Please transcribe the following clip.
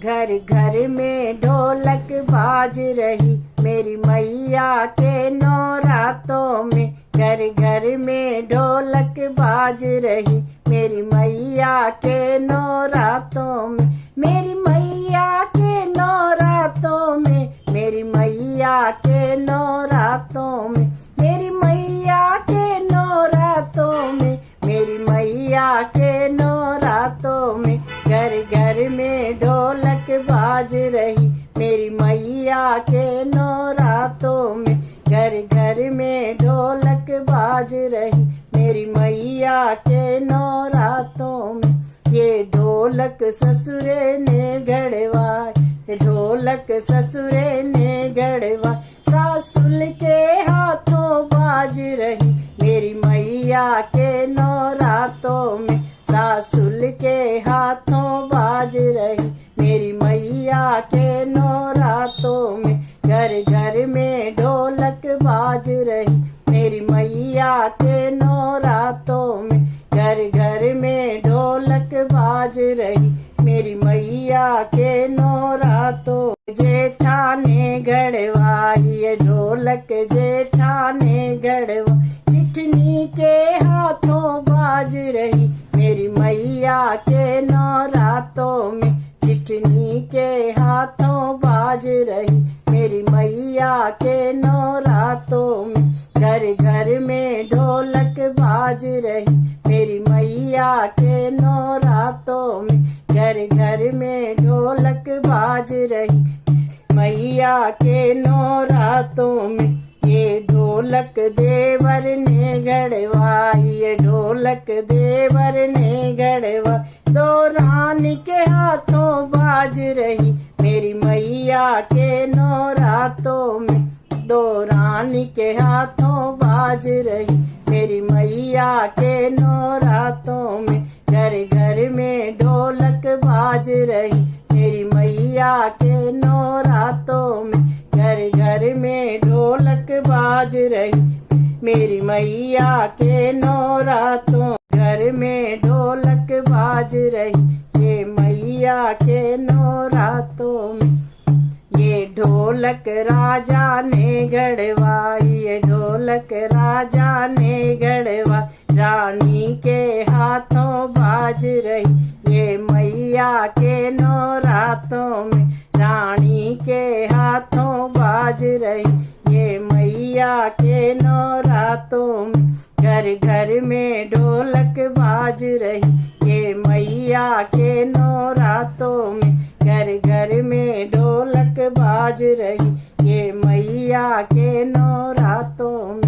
घर घर में ढोलक बाज रही मेरी मैया के नौरातों में। घर घर में ढोलक बाज रही मेरी मैया के नौरातों में। मेरी मैया के नौरातों में, मेरी मैया के नौरातों में, मेरी मैया के नौरातों में, मेरी मैया के नौरातों में। घर घर में ढोलक बाज रही मेरी मैया के नौरातों में। घर घर में ढोलक बाज रही मेरी मैया के नौरातों में। ये ढोलक ससुरे ने गढ़वाए, ढोलक ससुरे ने गढ़वाए। सासुल के हाथों बाज रही मेरी मैया के नौरातों में। सासुल के हाथों बाज रही मेरी मैया के नौरातों में। घर घर में ढोलक बाज रही मेरी मैया के नौरातों में। घर घर में ढोलक बाज रही मेरी मैया के नौरातों। जेठाने गढ़वाई ये ढोलक, जेठाने गढ़वा। चिठनी के हाथों बाज रही मेरी मैया के नौरातों में। चिठनी के हाथों बाज रही मेरी मैया के नौरातों में। घर घर में ढोलक बाज रही मेरी मैया के नौरातों में। घर घर में ढोलक बाज रही मैया के नौरातों में। ये ढोलक देवर ने गढ़वाई, ये ढोलक देवर ने गढ़वाई। दो रानी के हाथों बाज रही मेरी मैया के नौरातों में। दो रानी के हाथों बाज रही मेरी मैया के नौरातों में। घर घर में ढोलक बाज रही मेरी मैया के नौरातों में। घर घर में ढोलक बाज रही मेरी मैया के नौरातों। घर में ढोलक बाज रही ये मैया के नौरातों में। ये ढोलक राजा ने गढ़वाई, ये ढोलक राजा ने गढ़वाई। रानी के हाथों बाज रही ये मैया के नौरातों में। रानी के हाथों बाज रही ये मैया के नौरातों में। घर घर में ढोलक बाज रही ये मैया के नौरातों में। घर घर में ढोलक बाज रही ये मैया के नौरातों में।